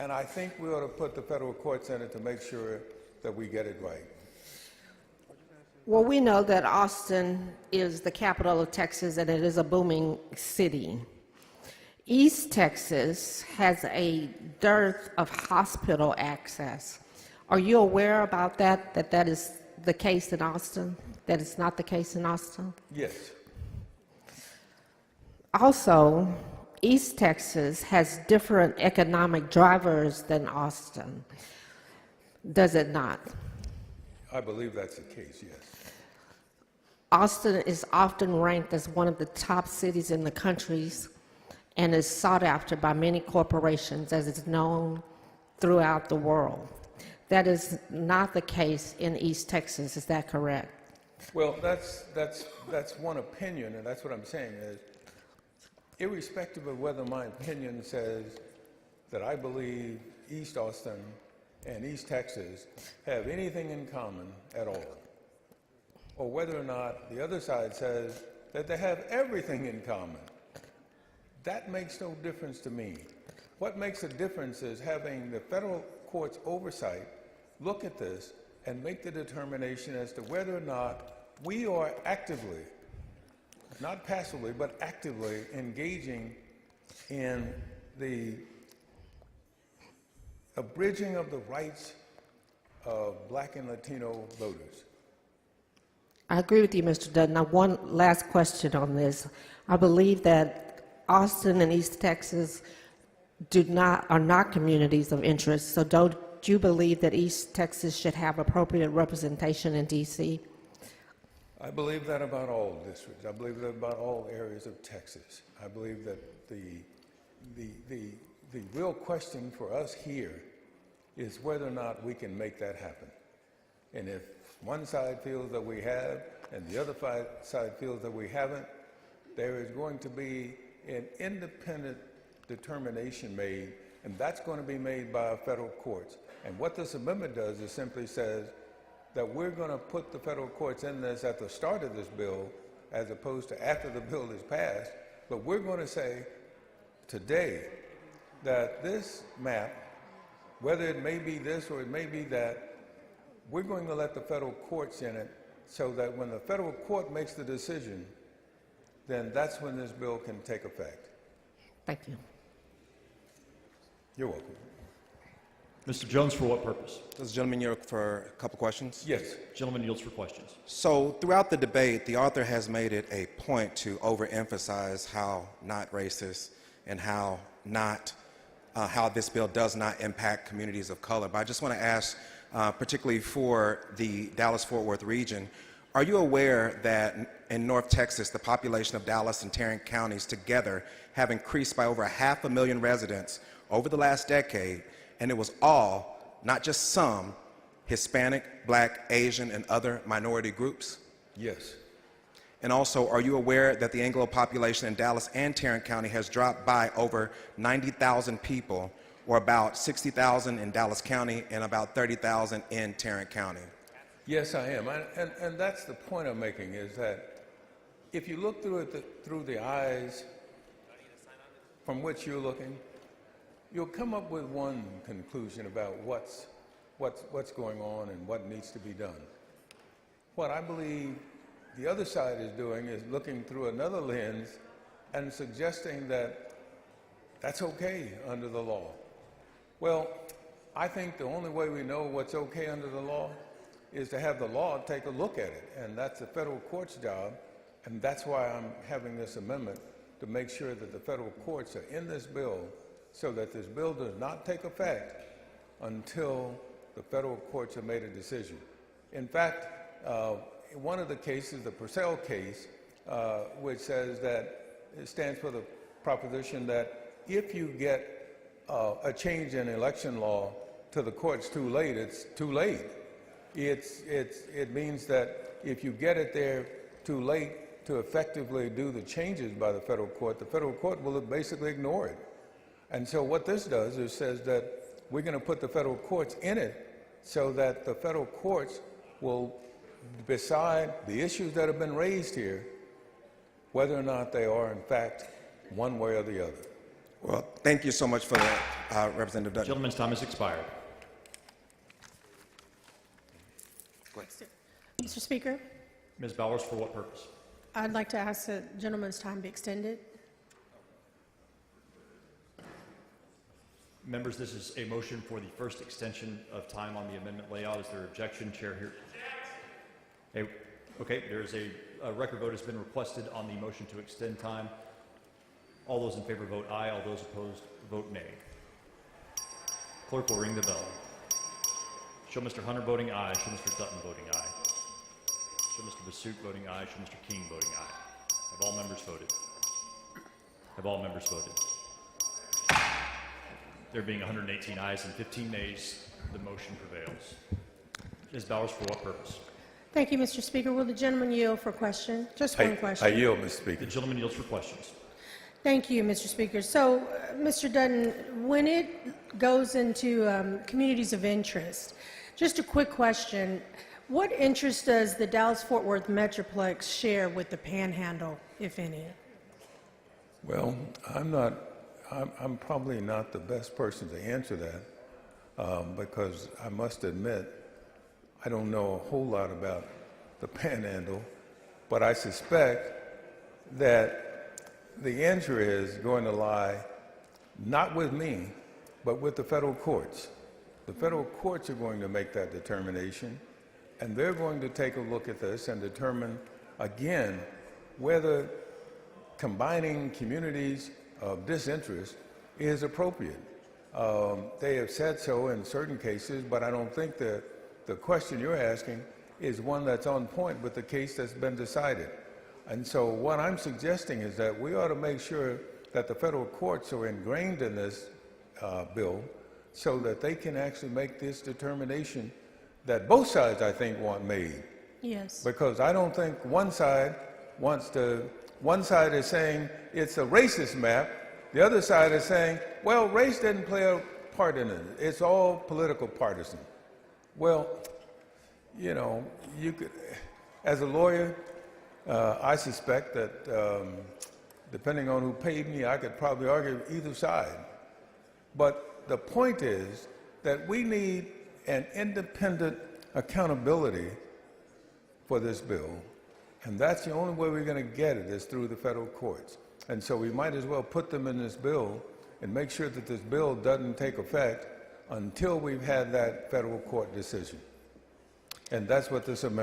And I think we ought to put the federal courts in it to make sure that we get it right. Well, we know that Austin is the capital of Texas and it is a booming city. East Texas has a dearth of hospital access. Are you aware about that, that is the case in Austin, that it's not the case in Austin? Yes. Also, East Texas has different economic drivers than Austin. Does it not? I believe that's the case, yes. Austin is often ranked as one of the top cities in the country and is sought after by many corporations as it's known throughout the world. That is not the case in East Texas, is that correct? Well, that's one opinion, and that's what I'm saying is, irrespective of whether my opinion says that I believe East Austin and East Texas have anything in common at all, or whether or not the other side says that they have everything in common, that makes no difference to me. What makes a difference is having the federal court's oversight look at this and make the determination as to whether or not we are actively, not passively, but actively engaging in the abridging of the rights of Black and Latino voters. I agree with you, Mr. Dutton. Now, one last question on this. I believe that Austin and East Texas are not communities of interest, so don't you believe that East Texas should have appropriate representation in D.C.? I believe that about all districts. I believe that about all areas of Texas. I believe that the real question for us here is whether or not we can make that happen. And if one side feels that we have and the other side feels that we haven't, there is going to be an independent determination made, and that's going to be made by our federal courts. And what this amendment does is simply says that we're going to put the federal courts in this at the start of this bill as opposed to after the bill is passed, but we're going to say today that this map, whether it may be this or it may be that, we're going to let the federal courts in it so that when the federal court makes the decision, then that's when this bill can take effect. Thank you. You're welcome. Mr. Jones, for what purpose? Does the gentleman yield for a couple questions? Yes. Gentleman yields for questions. So throughout the debate, the author has made it a point to overemphasize how not racist and how this bill does not impact communities of color. But I just want to ask, particularly for the Dallas-Fort Worth region, are you aware that in North Texas, the population of Dallas and Tarrant counties together have increased by over 500,000 residents over the last decade, and it was all, not just some, Hispanic, Black, Asian, and other minority groups? Yes. And also, are you aware that the Anglo population in Dallas and Tarrant County has dropped by over 90,000 people, or about 60,000 in Dallas County and about 30,000 in Tarrant County? Yes, I am. And that's the point I'm making, is that if you look through it through the eyes from which you're looking, you'll come up with one conclusion about what's going on and what needs to be done. What I believe the other side is doing is looking through another lens and suggesting that that's okay under the law. Well, I think the only way we know what's okay under the law is to have the law take a look at it, and that's the federal court's job, and that's why I'm having this amendment, to make sure that the federal courts are in this bill so that this bill does not take effect until the federal courts have made a decision. In fact, one of the cases, the Purcell case, which says that it stands for the proposition that if you get a change in election law to the courts too late, it's too late. It means that if you get it there too late to effectively do the changes by the federal court will basically ignore it. And so what this does is says that we're going to put the federal courts in it so that the federal courts will decide the issues that have been raised here, whether or not they are in fact one way or the other. Well, thank you so much for that Representative Dutton. Gentleman's time has expired. Mr. Speaker, Ms. Bowers, for what purpose? I'd like to ask the gentleman's time be extended. Members, this is a motion for the first extension of time on the amendment layout. Is there objection? Chair here. Hey, okay, there's a record vote has been requested on the motion to extend time. All those in favor vote aye. All those opposed vote nay. Clerk will ring the bell. Show Mr. Hunter voting aye. Show Mr. Dutton voting aye. Show Mr. Basook voting aye. Show Mr. King voting aye. Have all members voted? Have all members voted? There being 118 ayes and 15 nays, the motion prevails. Ms. Bowers, for what purpose? Thank you, Mr. Speaker. Will the gentleman yield for question? Just one question. I yield, Mr. The Speaker. gentleman yields for questions. Thank you, Mr. Speaker. So, Mr. Dutton, when it goes into communities of interest, just a quick question. What interest does the Dallas-Fort Worth Metroplex share with the Panhandle, if any? Well, I'm probably not the best person to answer that because I must admit I don't know a whole lot about the Panhandle, but I suspect that the answer is going to lie not with me, but with the federal courts. The federal courts are going to make that determination, and they're going to take a look at this and determine, again, whether combining communities of disinterest is appropriate. They have said so in certain cases, but I don't think that the question you're asking is one that's on point with the case that's been decided. And so what I'm suggesting is that we ought to make sure that the federal courts are ingrained in this bill so that they can actually make this determination that both sides, I think, want made. Yes. Because I don't think one side is saying it's a racist map, the other side is saying, well, race didn't play a part in it. It's all political partisan. Well, you know, you could, as a lawyer, I suspect that depending on who paid me, I could probably argue either side. But the point is that we need an independent accountability for this bill, and that's the only way we're going to get it is through the federal courts. And so we might as well put them in this bill and make sure that this bill doesn't take effect until we've had that federal court decision. And that's what this amendment